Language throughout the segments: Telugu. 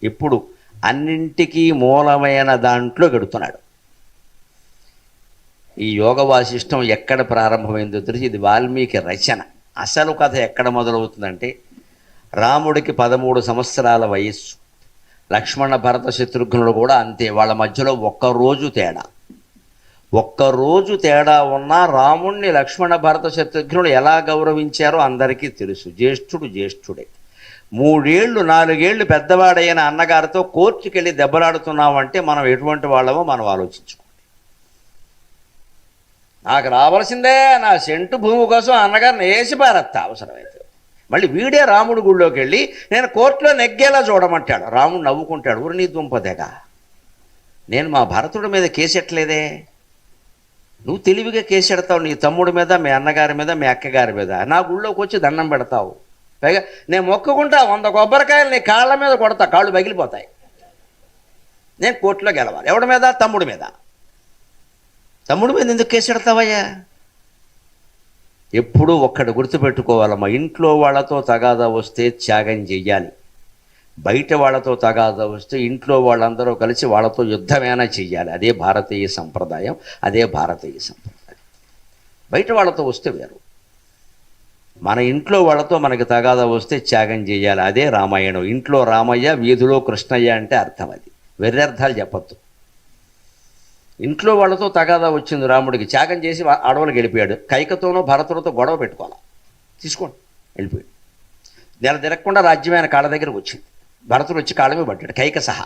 ఇప్పుడు అన్నింటికీ మూలమైన దాంట్లో గడుతున్నాడు. ఈ యోగ వాసిష్టం ఎక్కడ ప్రారంభమైందో తెలిసి ఇది వాల్మీకి రచన. అసలు కథ ఎక్కడ మొదలవుతుందంటే, రాముడికి 13 సంవత్సరాల వయస్సు, లక్ష్మణ భరత శత్రుఘ్నులు కూడా అంతే. వాళ్ళ మధ్యలో ఒక్కరోజు తేడా ఉన్నా రాముణ్ణి లక్ష్మణ భరత శత్రుఘ్నులు ఎలా గౌరవించారో అందరికీ తెలుసు. జ్యేష్ఠుడే. 3 ఏళ్ళు 4 ఏళ్ళు పెద్దవాడైన అన్నగారితో కోర్టుకెళ్ళి దెబ్బలాడుతున్నామంటే మనం ఎటువంటి వాళ్ళమో మనం ఆలోచించుకోండి. నాకు రావాల్సిందే నా సెంటు భూమి కోసం అన్నగారిని వేసి పారేస్తా అవసరమైతే. మళ్ళీ వీడే రాముడి గుళ్ళోకి వెళ్ళి నేను కోర్టులో నెగ్గేలా చూడమంటాడు. రాముడు నవ్వుకుంటాడు, ఊరి నీ దుంపదేగా, నేను మా భరతుడి మీద కేసెట్టలేదే, నువ్వు తెలివిగా కేసెడతావు నీ తమ్ముడి మీద, మీ అన్నగారి మీద, మీ అక్కగారి మీద, నా గుళ్ళోకి వచ్చి దండం పెడతావు. పైగా నేను మొక్కుకుంటా 100 కొబ్బరికాయలు నీ కాళ్ళ మీద కొడతా, కాళ్ళు పగిలిపోతాయి. నేను కోర్టులో గెలవాలి. ఎవడి మీద? తమ్ముడి మీద. తమ్ముడి మీద ఎందుకు కేసెడతావయ్యా? ఎప్పుడూ ఒక్కటి గుర్తుపెట్టుకోవాలమ్మా, ఇంట్లో వాళ్ళతో తగాదా వస్తే త్యాగం చెయ్యాలి. బయట వాళ్ళతో తగాదా వస్తే ఇంట్లో వాళ్ళందరూ కలిసి వాళ్ళతో యుద్ధమైనా చెయ్యాలి. అదే భారతీయ సంప్రదాయం. బయట వాళ్ళతో వస్తే వేరు, మన ఇంట్లో వాళ్ళతో మనకి తగాదా వస్తే త్యాగం చేయాలి. అదే రామాయణం. ఇంట్లో రామయ్య, వీధిలో కృష్ణయ్య అంటే అర్థం అది. వెర్రర్థాలు చెప్పద్దు. ఇంట్లో వాళ్ళతో తగాదా వచ్చింది రాముడికి, త్యాగం చేసి అడవులకు వెళ్ళిపోయాడు. కైకతోనో భరతులతో గొడవ పెట్టుకోవాలి, తీసుకోండి వెళ్ళిపోయాడు. నెల తిరగకుండా రాజ్యమైన కాళ్ళ దగ్గరకు వచ్చింది. భరతుడు వచ్చి కాళ్ళమే పడ్డాడు, కైక సహా.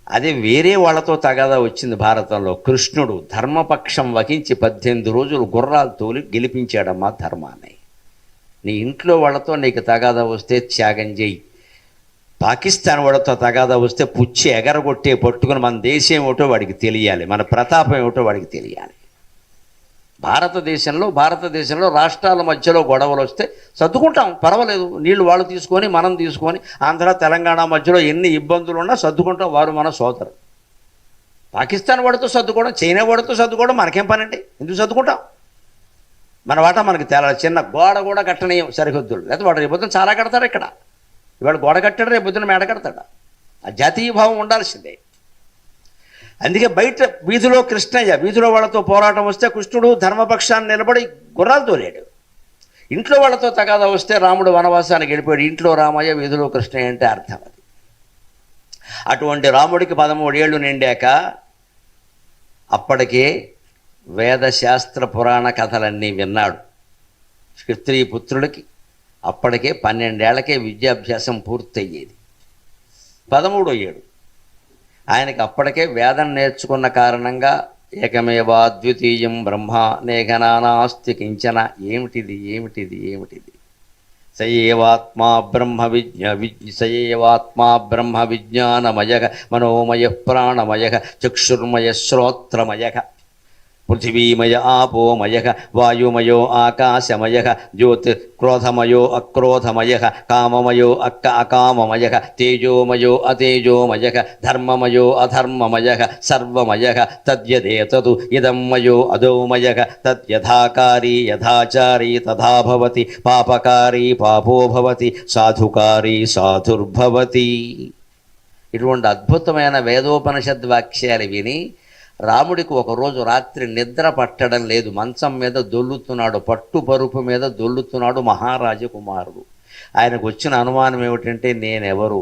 అదే వేరే వాళ్ళతో తగాదా వచ్చింది భారతంలో. కృష్ణుడు ధర్మపక్షం వహించి 18 రోజులు గుర్రాలు తోలి గెలిపించాడమ్మా ధర్మాన్ని. నీ ఇంట్లో వాళ్ళతో నీకు తగాదా వస్తే త్యాగం చేయి. పాకిస్తాన్ వాళ్ళతో తగాదా వస్తే పుచ్చి ఎగరగొట్టే పట్టుకుని మన దేశం ఏమిటో వాడికి తెలియాలి, మన ప్రతాపం ఏమిటో వాడికి తెలియాలి. భారతదేశంలో రాష్ట్రాల మధ్యలో గొడవలు వస్తే సర్దుకుంటాం, పర్వాలేదు. నీళ్లు వాళ్ళు తీసుకొని మనం తీసుకొని, ఆంధ్ర తెలంగాణ మధ్యలో ఎన్ని ఇబ్బందులు ఉన్నా సర్దుకుంటాం, వారు మన సోదరు. పాకిస్తాన్ వాడితో సర్దుకోవడం, చైనా వాడితో సర్దుకోవడం మనకేం పనండి? ఎందుకు సర్దుకుంటాం? మన వాటా మనకి తేలాలి. చిన్న గోడ కూడా కట్టనీయం సరిహద్దులు, లేకపోతే వాడు రేపొద్దున చాలా కడతాడు. ఇక్కడ ఇవాళ గోడ కట్టాడు, రేపొద్దున మేడ కడతాడు. ఆ జాతీయ భావం ఉండాల్సిందే. అందుకే బయట వీధిలో కృష్ణయ్య, వీధిలో వాళ్ళతో పోరాటం వస్తే కృష్ణుడు ధర్మపక్షాన్ని నిలబడి గుర్రాలు తోలాడు. ఇంట్లో వాళ్ళతో తగాదా వస్తే రాముడు వనవాసానికి వెళ్ళిపోయాడు. ఇంట్లో రామయ్య, వీధిలో కృష్ణయ్య అంటే అర్థం అది. అటువంటి రాముడికి 13 ఏళ్ళు నిండాక అప్పటికే వేదశాస్త్ర పురాణ కథలన్నీ విన్నాడు. క్షత్రియ పుత్రుడికి అప్పటికే 12 ఏళ్లకే విద్యాభ్యాసం పూర్తయ్యేది. 13వ ఏడు ఆయనకి అప్పటికే వేదం నేర్చుకున్న కారణంగా ఏకమేవాద్వితీయం బ్రహ్మ నేఘనానాస్తి కించన. ఏమిటిది? సయేవాత్మా బ్రహ్మ విజ్ఞానమయ మనోమయ ప్రాణమయ చక్షుర్మయ శ్రోత్రమయ పృథివీమయ ఆపోమయ వాయుమయో ఆకాశమయ జ్యోతిర్క్రోధమయో అక్రోధమయ కామమయో అకామమయ తేజోమయో అతేజోమయ ధర్మమయో అధర్మమయ సర్వమయ తద్యదేతదు ఇదం మయో అదోమయ తద్యథాకారీ యథాచారీ తథా భవతి పాపకారీ పాపో భవతి సాధుకారీ సాధుర్భవతి. ఇటువంటి అద్భుతమైన వేదోపనిషద్ వాక్యాలు విని రాముడికి ఒకరోజు రాత్రి నిద్ర పట్టడం లేదు. మంచం మీద దొల్లుతున్నాడు, పట్టు పరుపు మీద దొల్లుతున్నాడు మహారాజకుమారుడు. ఆయనకు వచ్చిన అనుమానం ఏమిటంటే, నేనెవరు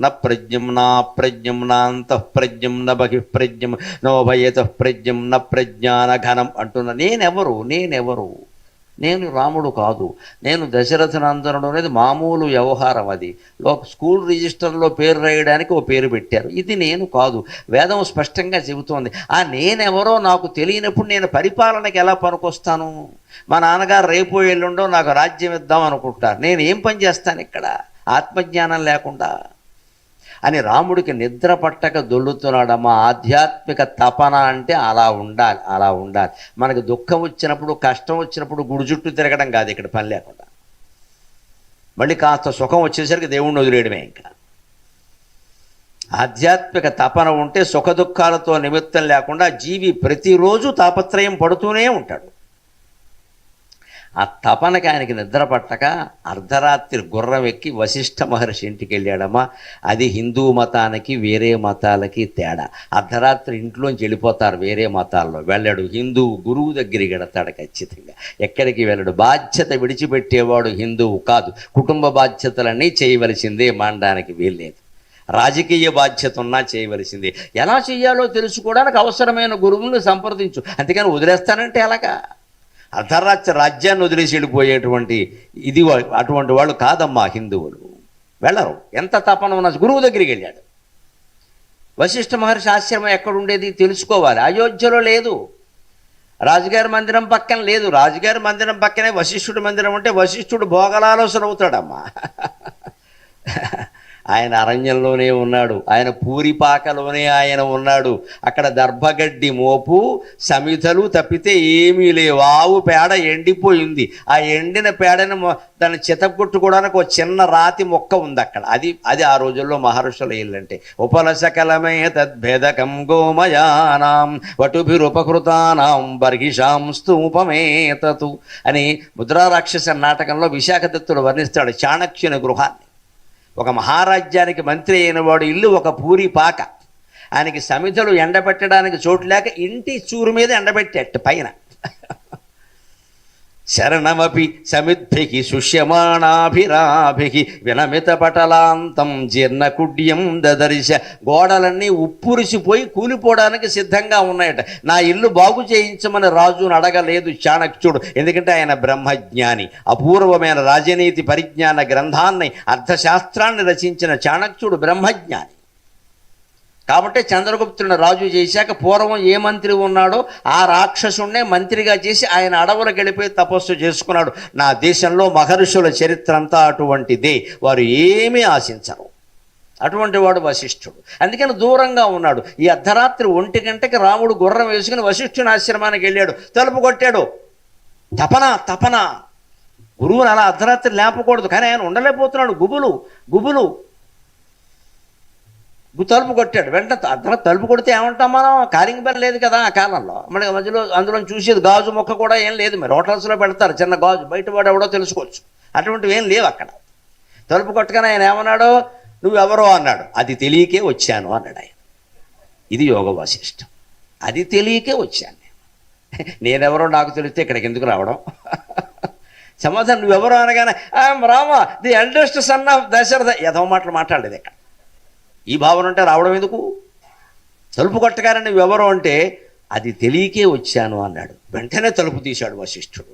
న ప్రజ్ఞం నాంతఃప్రజ్ఞం న బహిఃప్రజ్ఞం నోభయతః ప్రజ్ఞం న ప్రజ్ఞాన ఘనం అంటున్నా. నేనెవరు? నేను రాముడు కాదు, నేను దశరథనందనుడు అనేది మామూలు వ్యవహారం. అది స్కూల్ రిజిస్టర్లో పేరు రాయడానికి ఓ పేరు పెట్టారు. ఇది నేను కాదు. వేదం స్పష్టంగా చెబుతోంది. ఆ నేనెవరో నాకు తెలియనప్పుడు నేను పరిపాలనకి ఎలా పనికొస్తాను? మా నాన్నగారు రేపు ఎల్లుండో నాకు రాజ్యం ఇద్దాం అనుకుంటారు. నేను ఏం పని చేస్తాను ఇక్కడ ఆత్మజ్ఞానం లేకుండా అని రాముడికి నిద్ర పట్టక దొల్లుతున్నాడమ్మా. ఆధ్యాత్మిక తపన అంటే అలా ఉండాలి. మనకు దుఃఖం వచ్చినప్పుడు, కష్టం వచ్చినప్పుడు గుడి చుట్టూ తిరగడం కాదు ఇక్కడ పని లేకుండా. మళ్ళీ కాస్త సుఖం వచ్చేసరికి దేవుణ్ణి వదిలేయడమే. ఇంకా ఆధ్యాత్మిక తపన ఉంటే సుఖ దుఃఖాలతో నిమిత్తం లేకుండా జీవి ప్రతిరోజు తాపత్రయం పడుతూనే ఉంటాడు. ఆ తపనకి ఆయనకి నిద్ర పట్టక అర్ధరాత్రి గుర్రం ఎక్కి వశిష్ఠ మహర్షి ఇంటికి వెళ్ళాడమ్మా. అది హిందూ మతానికి వేరే మతాలకి తేడా. అర్ధరాత్రి ఇంట్లోంచి వెళ్ళిపోతారు, వేరే మతాల్లో వెళ్ళాడు. హిందువు గురువు దగ్గరికి వెడతాడు ఖచ్చితంగా, ఎక్కడికి వెళ్ళడు. బాధ్యత విడిచిపెట్టేవాడు హిందువు కాదు. కుటుంబ బాధ్యతలన్నీ చేయవలసిందే, మానడానికి వీల్లేదు. రాజకీయ బాధ్యత ఉన్నా చేయవలసిందే. ఎలా చేయాలో తెలుసుకోవడానికి అవసరమైన గురువులను సంప్రదించు, అంతేకాని వదిలేస్తానంటే ఎలాగా? అర్ధరాత్రి రాజ్యాన్ని వదిలేసి వెళ్ళిపోయేటువంటి ఇది అటువంటి వాళ్ళు కాదమ్మా హిందువులు, వెళ్ళరు. ఎంత తపన ఉన్న గురువు దగ్గరికి వెళ్ళాడు. వశిష్ఠ మహర్షి ఆశ్రమం ఎక్కడుండేది తెలుసుకోవాలి. అయోధ్యలో లేదు, రాజుగారి మందిరం పక్కన లేదు. రాజుగారి మందిరం పక్కనే వశిష్ఠుడి మందిరం ఉంటే వశిష్ఠుడు భోగలాలోచన అవుతాడమ్మా. ఆయన అరణ్యంలోనే ఉన్నాడు, ఆయన పూరిపాకలోనే ఆయన ఉన్నాడు. అక్కడ దర్భగడ్డి మోపు సమిధలు తప్పితే ఏమీ లేవు. ఆవు పేడ ఎండిపోయింది. ఆ ఎండిన పేడను దాన్ని చితగొట్టుకోవడానికి ఒక చిన్న రాతి మొక్క ఉంది అక్కడ. అది ఆ రోజుల్లో మహర్షుల ఇల్లంటే. ఉపలశకలమే తద్భేదకం గోమయానాం వటుభిరుపకృతానాం బర్హిషాం స్తూపమేతతు అని ముద్రారాక్షస నాటకంలో విశాఖదత్తుడు వర్ణిస్తాడు చాణక్యుని గృహాన్ని. ఒక మహారాజ్యానికి మంత్రి అయిన వాడు ఇల్లు ఒక పూరి పాక. ఆయనకి సమిధలు ఎండబెట్టడానికి చోటు లేక ఇంటి చూరు మీద ఎండబెట్టేట పైన. శరణమపి సమిద్భికి శుష్యమాణాభిరాభికి వినమిత పటలాంతం జీర్ణకుడ్యం దదర్శ. గోడలన్నీ ఉప్పురిసిపోయి కూలిపోవడానికి సిద్ధంగా ఉన్నాయట. నా ఇల్లు బాగు చేయించమని రాజును అడగలేదు చాణక్యుడు, ఎందుకంటే ఆయన బ్రహ్మజ్ఞాని. అపూర్వమైన రాజనీతి పరిజ్ఞాన గ్రంథాన్ని, అర్థశాస్త్రాన్ని రచించిన చాణక్యుడు బ్రహ్మజ్ఞాని. కాబట్టి చంద్రగుప్తుడిని రాజు చేశాక పూర్వం ఏ మంత్రి ఉన్నాడో ఆ రాక్షసుణ్ణే మంత్రిగా చేసి ఆయన అడవులకు వెళ్ళిపోయి తపస్సు చేసుకున్నాడు. నా దేశంలో మహర్షుల చరిత్ర అంతా అటువంటిదే, వారు ఏమీ ఆశించరు. అటువంటి వాడు వశిష్ఠుడు. అందుకని దూరంగా ఉన్నాడు. ఈ అర్ధరాత్రి 1 గంటకి రాముడు గుర్రం వేసుకుని వశిష్ఠుని ఆశ్రమానికి వెళ్ళాడు. తలుపు కొట్టాడు. తపన గురువుని అలా అర్ధరాత్రి లేపకూడదు, కానీ ఆయన ఉండలేకపోతున్నాడు. గుబులు తలుపు కొట్టాడు. వెంటనే తలుపు కొడితే ఏమంటాం మనం? కాలింగ్ బెల్ లేదు కదా ఆ కాలంలో. మనకి మధ్యలో అందులో చూసేది గాజు మొక్క కూడా ఏం లేదు. మరి హోటల్స్లో పెడతారు చిన్న గాజు, బయట వాడు ఎవడో తెలుసుకోవచ్చు. అటువంటివి ఏం లేవు అక్కడ. తలుపు కొట్టగానే ఆయన ఏమన్నాడు? నువ్వెవరో అన్నాడు. అది తెలియకే వచ్చాను అన్నాడు ఆయన. ఇది యోగ వాసిష్టం. అది తెలియకే వచ్చాను నేనెవరో నాకు తెలిస్తే ఇక్కడికి ఎందుకు రావడం? సమాధానం నువ్వెవరో అనగానే Rama the eldest son of Dasharatha. ఏదో మాటలు మాట్లాడలేదు ఇక్కడ. ఈ భావన ఉంటే రావడం ఎందుకు? తలుపు కొట్టగానే నువ్వెవరో అంటే అది తెలియకే వచ్చాను అన్నాడు. వెంటనే తలుపు తీశాడు వశిష్ఠుడు.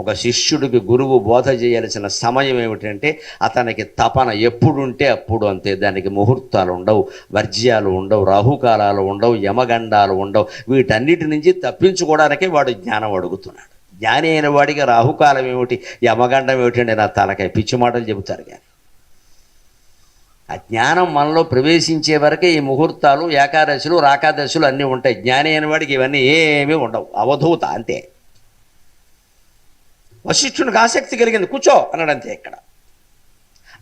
ఒక శిష్యుడికి గురువు బోధ చేయాల్సిన సమయం ఏమిటంటే అతనికి తపన ఎప్పుడుంటే అప్పుడు అంతే. దానికి ముహూర్తాలు ఉండవు, వర్జ్యాలు ఉండవు, రాహుకాలాలు ఉండవు, యమగండాలు ఉండవు. వీటన్నిటి నుంచి తప్పించుకోవడానికే వాడు జ్ఞానం అడుగుతున్నాడు. జ్ఞాని అయిన వాడికి రాహుకాలం ఏమిటి, యమగండం ఏమిటండి నా తలకాయ పిచ్చి మాటలు చెబుతారు. కానీ ఆ జ్ఞానం మనలో ప్రవేశించే వరకే ఈ ముహూర్తాలు, ఏకాదశులు, రాకాదశులు అన్నీ ఉంటాయి. జ్ఞాని అయిన వాడికి ఇవన్నీ ఏమీ ఉండవు, అవధూత అంతే. వశిష్ఠునికి ఆసక్తి కలిగింది. కూర్చో అన్నాడు అంతే.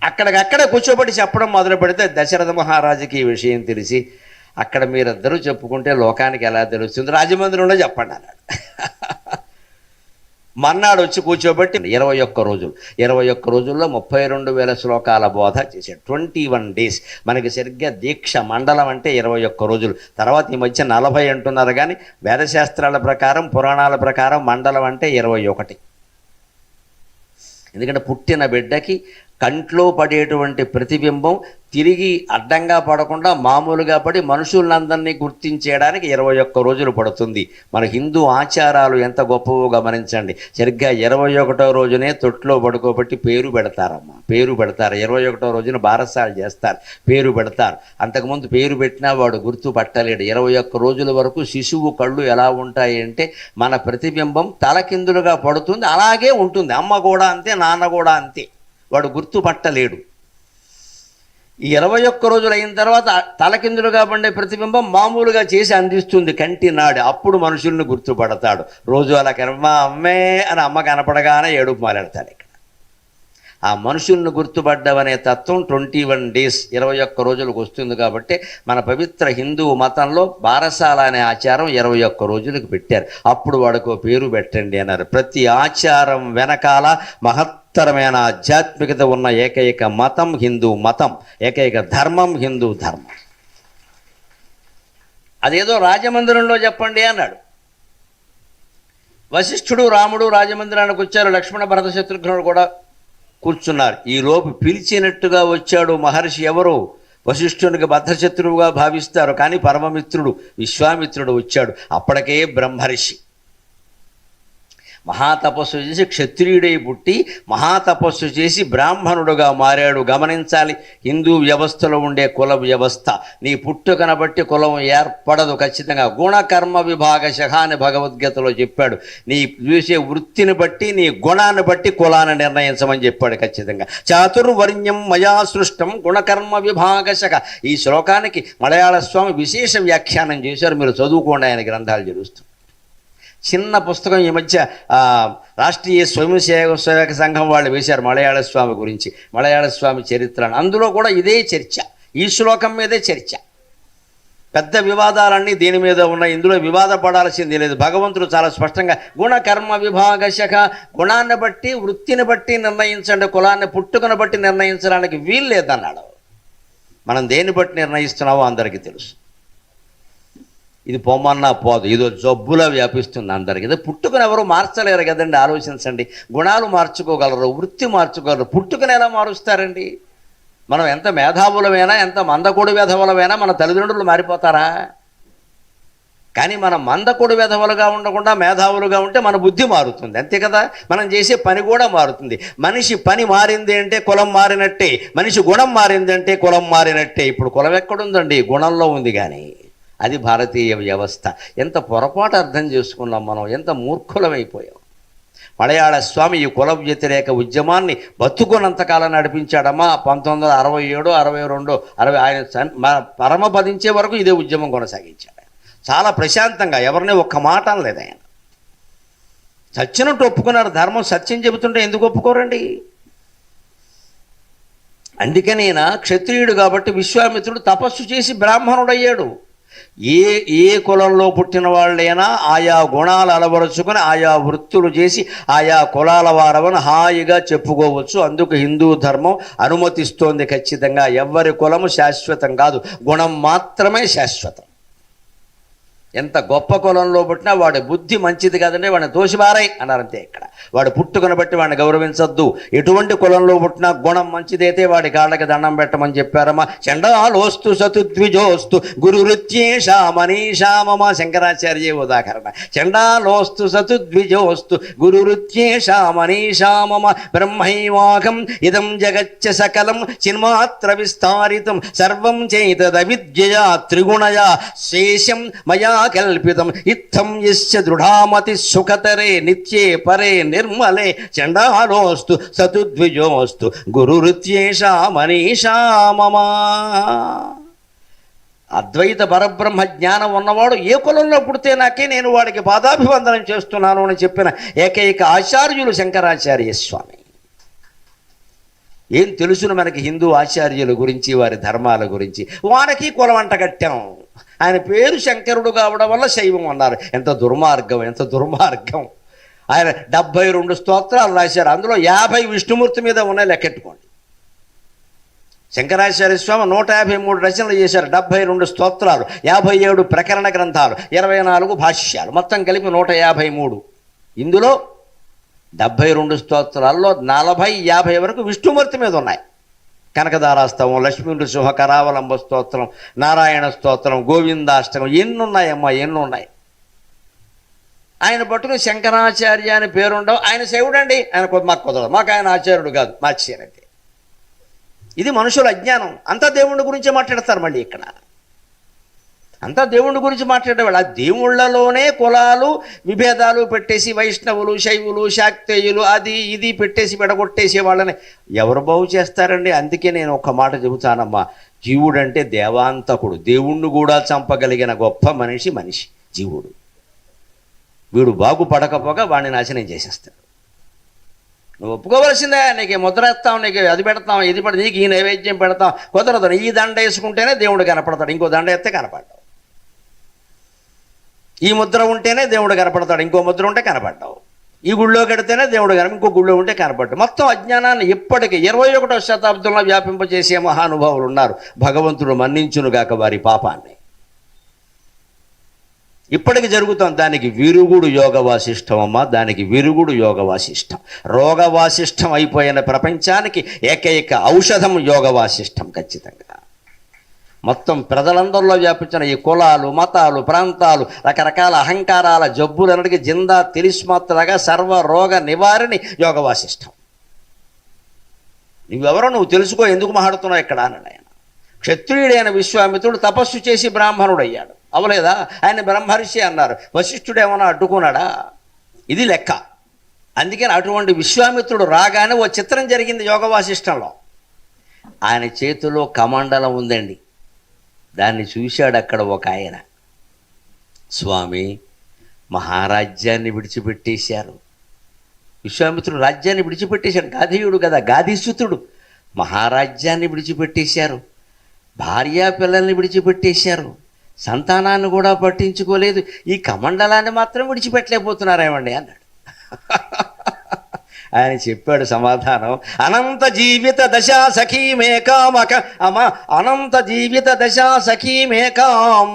అక్కడికక్కడ కూర్చోబెట్టి చెప్పడం మొదలు పెడితే దశరథ మహారాజుకి ఈ విషయం తెలిసి, అక్కడ మీరిద్దరూ చెప్పుకుంటే లోకానికి ఎలా తెలుస్తుంది, రాజమందిరంలో చెప్పండి అన్నాడు. మన్నాడు వచ్చి కూర్చోబెట్టి 21 రోజులు 21 రోజుల్లో 32,000 శ్లోకాల బోధ చేశాడు. 21 days. మనకి సరిగ్గా దీక్ష మండలం అంటే 21 రోజులు. తర్వాత ఈ మధ్య 40 అంటున్నారు, కానీ వేదశాస్త్రాల ప్రకారం, పురాణాల ప్రకారం మండలం అంటే 21. ఎందుకంటే పుట్టిన బిడ్డకి కంట్లో పడేటువంటి ప్రతిబింబం తిరిగి అడ్డంగా పడకుండా మామూలుగా పడి మనుషులందరినీ గుర్తించేయడానికి 21 రోజులు పడుతుంది. మన హిందూ ఆచారాలు ఎంత గొప్పవో గమనించండి. సరిగ్గా 21వ రోజునే తొట్లో పడుకోబెట్టి పేరు పెడతారమ్మా. పేరు పెడతారు. 21వ రోజున బారసాలు చేస్తారు, పేరు పెడతారు. అంతకుముందు పేరు పెట్టినా వాడు గుర్తు పట్టలేడు. 21 రోజుల వరకు శిశువు కళ్ళు ఎలా ఉంటాయి అంటే మన ప్రతిబింబం తలకిందులుగా పడుతుంది, అలాగే ఉంటుంది. అమ్మ కూడా అంతే, నాన్న కూడా అంతే. వాడు గుర్తుపట్టలేడు. ఈ 21 రోజులు అయిన తర్వాత తలకిందులుగా పడే ప్రతిబింబం మామూలుగా చేసి అందిస్తుంది కంటి నాడు. అప్పుడు మనుషుల్ని గుర్తుపడతాడు. రోజు అలా కర్మ అమ్మే అని అమ్మ కనపడగానే ఏడుపు మాట్లాడతాడు. ఇక్కడ ఆ మనుషుల్ని గుర్తుపడ్డవనే తత్వం 21 days 21 రోజులకు వస్తుంది. కాబట్టి మన పవిత్ర హిందూ మతంలో బారసాల అనే ఆచారం 21 రోజులకు పెట్టారు. అప్పుడు వాడికో పేరు పెట్టండి అన్నారు. ప్రతి ఆచారం వెనకాల మహత్తరమైన ఆధ్యాత్మికత ఉన్న ఏకైక మతం హిందూ మతం, ఏకైక ధర్మం హిందూ ధర్మం. అదేదో రాజమందిరంలో చెప్పండి అన్నాడు. వశిష్ఠుడు రాముడు రాజమందిరానికి వచ్చారు. లక్ష్మణ భరత శత్రుఘ్నుడు కూడా కూర్చున్నారు. ఈలోపు పిలిచినట్టుగా వచ్చాడు మహర్షి. ఎవరు? వశిష్ఠునికి బద్ధశత్రువుగా భావిస్తారు, కానీ పరమమిత్రుడు విశ్వామిత్రుడు వచ్చాడు. అప్పటికే బ్రహ్మర్షి మహాతపస్సు చేసి క్షత్రియుడై పుట్టి మహాతపస్సు చేసి బ్రాహ్మణుడుగా మారాడు. గమనించాలి, హిందూ వ్యవస్థలో ఉండే కుల వ్యవస్థ. నీ పుట్టుకను బట్టి కులం ఏర్పడదు ఖచ్చితంగా. గుణకర్మ విభాగశః అని భగవద్గీతలో చెప్పాడు. నీ చూసే వృత్తిని బట్టి నీ గుణాన్ని బట్టి కులాన్ని నిర్ణయించమని చెప్పాడు ఖచ్చితంగా. చాతుర్వర్ణ్యం మయా సృష్టం గుణకర్మ విభాగశః. ఈ శ్లోకానికి మలయాళ స్వామి విశేష వ్యాఖ్యానం చేశారు. మీరు చదువుకోండి, ఆయన గ్రంథాలు జరుగుతుంది. చిన్న పుస్తకం ఈ మధ్య రాష్ట్రీయ స్వయంసేవక సంఘం వాళ్ళు వేశారు మలయాళ స్వామి గురించి, మలయాళ స్వామి చరిత్రను. అందులో కూడా ఇదే చర్చ, ఈ శ్లోకం మీదే చర్చ. పెద్ద వివాదాలన్నీ దీని మీద ఉన్నాయి. ఇందులో వివాదపడాల్సింది లేదు. భగవంతుడు చాలా స్పష్టంగా గుణకర్మ విభాగశః, గుణాన్ని బట్టి వృత్తిని బట్టి నిర్ణయించండి, కులాన్ని పుట్టుకను బట్టి నిర్ణయించడానికి వీలు లేదన్నాడు. మనం దేన్ని బట్టి నిర్ణయిస్తున్నావో అందరికీ తెలుసు. ఇది పొమ్మన్నా పోదు, ఇదో జబ్బులా వ్యాపిస్తుంది అందరికీ. ఇది పుట్టుకను ఎవరు మార్చలేరు కదండి. ఆలోచించండి, గుణాలు మార్చుకోగలరు, వృత్తి మార్చుకోగలరు, పుట్టుకను ఎలా మారుస్తారండి? మనం ఎంత మేధావులమైనా, ఎంత మందకొడి వెధవలమైనా మన తల్లిదండ్రులు మారిపోతారా? కానీ మనం మందకొడి వెధవలుగా ఉండకుండా మేధావులుగా ఉంటే మన బుద్ధి మారుతుంది, అంతే కదా. మనం చేసే పని కూడా మారుతుంది. మనిషి పని మారింది అంటే కులం మారినట్టే, మనిషి గుణం మారింది అంటే కులం మారినట్టే. ఇప్పుడు కులం ఎక్కడుందండి? గుణంలో ఉంది. కానీ అది భారతీయ వ్యవస్థ. ఎంత పొరపాటు అర్థం చేసుకున్నాం మనం, ఎంత మూర్ఖులమైపోయాం. మలయాళ స్వామి ఈ కుల వ్యతిరేక ఉద్యమాన్ని బతుకున్నంతకాలం నడిపించాడమ్మా. 1967, 62, 60 ఆయన పరమపదించే వరకు ఇదే ఉద్యమం కొనసాగించాడు. చాలా ప్రశాంతంగా, ఎవరిని ఒక్క మాట అనలేదు ఆయన. చచ్చినట్టు ఒప్పుకున్నారు. ధర్మం సత్యం చెబుతుంటే ఎందుకు ఒప్పుకోరండి? అందుకని ఈయన క్షత్రియుడు కాబట్టి విశ్వామిత్రుడు తపస్సు చేసి బ్రాహ్మణుడయ్యాడు. ఏ కులంలో పుట్టిన వాళ్ళైనా ఆయా గుణాలు అలవరుచుకొని ఆయా వృత్తులు చేసి ఆయా కులాల వారవని హాయిగా చెప్పుకోవచ్చు. అందుకు హిందూ ధర్మం అనుమతిస్తోంది ఖచ్చితంగా. ఎవ్వరి కులము శాశ్వతం కాదు, గుణం మాత్రమే శాశ్వతం. ఎంత గొప్ప కులంలో పుట్టినా వాడి బుద్ధి మంచిది కాదంటే వాడిని దోషిబారై అన్నారంతే. ఇక్కడ వాడు పుట్టుకను బట్టి వాడిని గౌరవించద్దు. ఎటువంటి కులంలో పుట్టినా గుణం మంచిదైతే వాడి కాళ్ళకి దండం పెట్టమని చెప్పారమ్మా. చండాలోస్తు సతుద్విజోస్తు గురువృత్యేషా మనీషామమ, శంకరాచార్య ఉదాహరణ. చండాలోస్తు సతుద్విజోస్తు గురువృత్యేషా మనీషామమ బ్రహ్మైవాహం ఇదం జగచ్చ సకలం చిన్మాత్ర విస్తారితం సర్వం చేతదవిద్యయా త్రిగుణయా శేషం మయా కల్పితం ఇత్థం యస్య దృఢామతి సుఖతరే నిత్యే పరే నిర్మలే చండాలోస్తు సతుద్విజోస్తు గురువృత్యేషా మనీషా మమ. అద్వైత పరబ్రహ్మ జ్ఞానం ఉన్నవాడు ఏ కులంలో పుడితే నాకే నేను వాడికి పాదాభివందనం చేస్తున్నాను అని చెప్పిన ఏకైక ఆచార్యులు శంకరాచార్య స్వామి. ఏం తెలుసును మనకి హిందూ ఆచార్యుల గురించి, వారి ధర్మాల గురించి? వారికి కులం అంటగట్టాం. ఆయన పేరు శంకరుడు కావడం వల్ల శైవం అన్నారు. ఎంత దుర్మార్గం, ఎంత దుర్మార్గం. ఆయన 72 స్తోత్రాలు రాశారు. అందులో 50 విష్ణుమూర్తి మీద ఉన్నాయి, లెక్కెట్టుకోండి. శంకరాచార్య స్వామి 153 రచనలు చేశారు, 72 స్తోత్రాలు, 57 ప్రకరణ గ్రంథాలు, 24 భాష్యాలు, మొత్తం కలిపి 153. ఇందులో 72 స్తోత్రాల్లో 40-50 వరకు విష్ణుమూర్తి మీద ఉన్నాయి. కనకదారాస్తవం, లక్ష్మీ నృసింహ కరావలంబ స్తోత్రం, నారాయణ స్తోత్రం, గోవిందాష్టకం, ఎన్నున్నాయమ్మా, ఎన్నున్నాయి. ఆయన పట్టుకుని శంకరాచార్య అని పేరుండవు. ఆయన శివుడండి, ఆయన మాకు కుదరదు, మాకు ఆయన ఆచార్యుడు కాదు, మార్చేనంతే. ఇది మనుషుల అజ్ఞానం. అంతా దేవుడి గురించి మాట్లాడతారు. మళ్ళీ ఇక్కడ అంతా దేవుడి గురించి మాట్లాడేవాళ్ళు. ఆ దేవుళ్లలోనే కులాలు విభేదాలు పెట్టేసి వైష్ణవులు, శైవులు, శాక్తేయులు అది ఇది పెట్టేసి విడగొట్టేసే వాళ్ళని ఎవరు బాగు చేస్తారండి? అందుకే నేను ఒక మాట చెబుతానమ్మా, జీవుడంటే దేవాంతకుడు, దేవుణ్ణి కూడా చంపగలిగిన గొప్ప మనిషి జీవుడు. వీడు బాగుపడకపోగా వాడిని నాశనం చేసేస్తాడు. నువ్వు ఒప్పుకోవలసిందే. నీకు ముద్ర వేస్తాం, నీకు అది పెడతాం, ఇది పెడతాం, నీకు ఈ నైవేద్యం పెడతాం. కుదరదు. ఈ దండ వేసుకుంటేనే దేవుడు కనపడతాడు, ఇంకో దండ ఎత్తే కనపడ్డావు. ఈ ముద్ర ఉంటేనే దేవుడు కనపడతాడు, ఇంకో ముద్ర ఉంటే కనపడ్డావు. ఈ గుళ్ళో కడితేనే దేవుడు ఇంకో గుళ్ళో ఉంటే కనపడ్డాడు. మొత్తం అజ్ఞానాన్ని ఇప్పటికీ 21వ శతాబ్దంలో వ్యాపింపజేసే మహానుభావులు ఉన్నారు. భగవంతుడు మన్నించునుగాక వారి పాపాన్ని. ఇప్పటికి జరుగుతాం. దానికి విరుగుడు యోగ వాసిష్టం అమ్మ, దానికి విరుగుడు యోగ వాసిష్టం. రోగ వాసిష్టం అయిపోయిన ప్రపంచానికి ఏకైక ఔషధం యోగ వాసిష్టం. ఖచ్చితంగా మొత్తం ప్రజలందరిలో వ్యాపించిన ఈ కులాలు, మతాలు, ప్రాంతాలు, రకరకాల అహంకారాల జబ్బులన్నిటికీ జిందా తెలిసిమాత్రగా సర్వ రోగ నివారణి యోగ వాసిష్టం. నువ్వెవరో నువ్వు తెలుసుకో, ఎందుకు మాట్లాడుతున్నావు ఇక్కడ అని ఆయన. క్షత్రియుడైన విశ్వామిత్రుడు తపస్సు చేసి బ్రాహ్మణుడు అయ్యాడు, అవలేదా? ఆయన బ్రహ్మర్షి అన్నారు. వశిష్ఠుడు ఏమన్నా అడ్డుకున్నాడా? ఇది లెక్క. అందుకని అటువంటి విశ్వామిత్రుడు రాగానే ఓ చిత్రం జరిగింది యోగ వాసిష్టంలో. ఆయన చేతిలో కమండలం ఉందండి. దాన్ని చూశాడు అక్కడ ఒక ఆయన. స్వామి, మహారాజ్యాన్ని విడిచిపెట్టేశారు. విశ్వామిత్రుడు రాజ్యాన్ని విడిచిపెట్టేశాడు. గాధీయుడు కదా, గాధీసుతుడు. మహారాజ్యాన్ని విడిచిపెట్టేశారు, భార్యా పిల్లల్ని విడిచిపెట్టేశారు, సంతానాన్ని కూడా పట్టించుకోలేదు. ఈ కమండలాన్ని మాత్రం విడిచిపెట్టలేకపోతున్నారేమండి అన్నాడు. ఆయన చెప్పాడు సమాధానం. అనంత జీవిత దశా సఖీమేకామక అమ అనంత జీవిత దశా సఖీమేకాం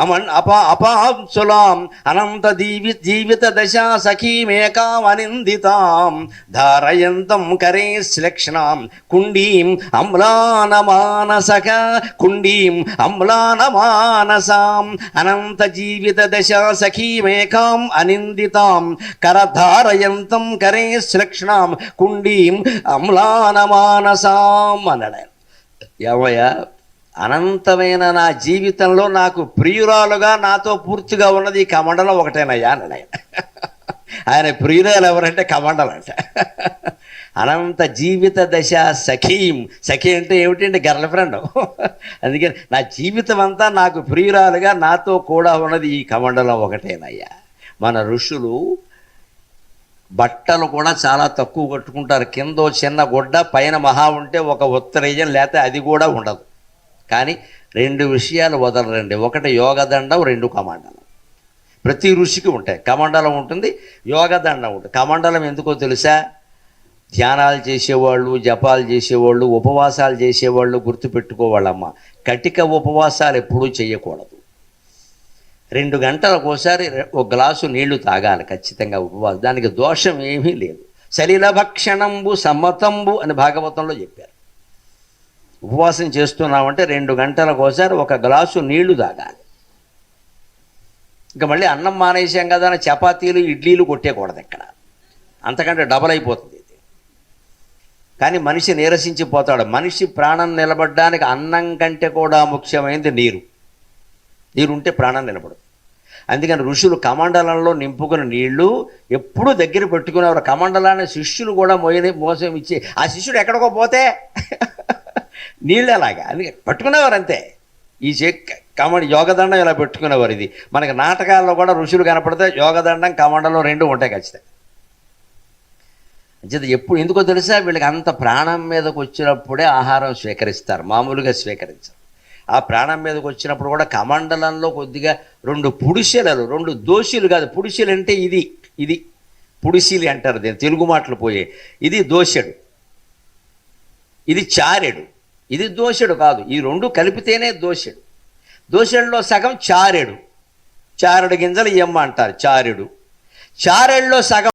అమన్ అపాంసులాం అనంత జీవిత దశా సఖీమేకాం అనిందితాం ధారయంతం కరే శ్లక్ష్ణాం కుండీం అమ్లానమానసక కుండీం అమ్లానమానసాం అనంత జీవిత దశా సఖీమేకాం అనిందితాం కరధారయంతం కరే లక్షణం కుండీం అమ్లానమానసాం అన్నాడు ఆయన. ఏమయ్యా, అనంతమైన నా జీవితంలో నాకు ప్రియురాలుగా నాతో పూర్తిగా ఉన్నది ఈ కమండలం ఒకటేనయ్యా అన్నాడు ఆయన. ఆయన ప్రియురాలు ఎవరంటే కమండలం అంట. అనంత జీవిత దశ సఖీం. సఖీ అంటే ఏమిటంటే గర్ల్ ఫ్రెండ్. అందుకని నా జీవితం అంతా నాకు ప్రియురాలుగా నాతో కూడా ఉన్నది ఈ కమండలం ఒకటేనయ్యా. మన ఋషులు బట్టలు కూడా చాలా తక్కువ కట్టుకుంటారు. కింద చిన్న గుడ్డ, పైన మహా ఉంటే ఒక ఉత్తరీయం, లేకపోతే అది కూడా ఉండదు. కానీ 2 విషయాలు వదలరండి. ఒకటి యోగదండం, 2 కమండలం. ప్రతి ఋషికి ఉంటాయి. కమండలం ఉంటుంది, యోగదండం ఉంటుంది. కమండలం ఎందుకో తెలుసా? ధ్యానాలు చేసేవాళ్ళు, జపాలు చేసేవాళ్ళు, ఉపవాసాలు చేసేవాళ్ళు గుర్తుపెట్టుకోవాళ్ళమ్మ. కటిక ఉపవాసాలు ఎప్పుడూ చేయకూడదు. 2 గంటలకు ఒకసారి 1 గ్లాసు నీళ్లు తాగాలి ఖచ్చితంగా ఉపవాసం. దానికి దోషం ఏమీ లేదు. సలిలభక్షణంబు సమ్మతంబు అని భాగవతంలో చెప్పారు. ఉపవాసం చేస్తున్నామంటే 2 గంటలకు ఒకసారి 1 గ్లాసు నీళ్లు తాగాలి. ఇంకా మళ్ళీ అన్నం మానేసాం కదా అని చపాతీలు, ఇడ్లీలు కొట్టేయకూడదు ఇక్కడ. అంతకంటే డబల్ అయిపోతుంది ఇది. కానీ మనిషి నీరసించిపోతాడు. మనిషి ప్రాణం నిలబడడానికి అన్నం కంటే కూడా ముఖ్యమైనది నీరు. నీరుంటే ప్రాణం నిలబడదు. అందుకని ఋషులు కమండలంలో నింపుకున్న నీళ్లు ఎప్పుడూ దగ్గర పెట్టుకునేవారు. కమండలాన్ని శిష్యులు కూడా మోసం ఇచ్చి, ఆ శిష్యుడు ఎక్కడికో పోతే నీళ్ళు అలాగా అందుకే పట్టుకునేవారు అంతే. ఈ యోగదండం ఇలా పెట్టుకునేవారు. ఇది మనకి నాటకాల్లో కూడా ఋషులు కనపడితే యోగదండం, కమండలం 2 ఉంటాయి ఖచ్చితంగా. అంచేత ఎప్పుడు ఎందుకో తెలుసా? వీళ్ళకి అంత ప్రాణం మీదకి వచ్చినప్పుడే ఆహారం స్వీకరిస్తారు, మామూలుగా స్వీకరించరు. ఆ ప్రాణం మీదకి వచ్చినప్పుడు కూడా కమండలంలో కొద్దిగా 2 పుడిసెలలు, 2 దోషులు కాదు. పుడిసెలు అంటే ఇది పుడిసిలి అంటారు దీన్ని, తెలుగు మాటలు పోయే. ఇది దోషెడు, ఇది చారెడు. ఇది దోషెడు కాదు, ఈ 2 కలిపితేనే దోషెడు. దోషెడులో సగం చారెడు. చారెడు గింజలు ఇయ్యమ్మ అంటారు చారెడు. చారెడులో సగం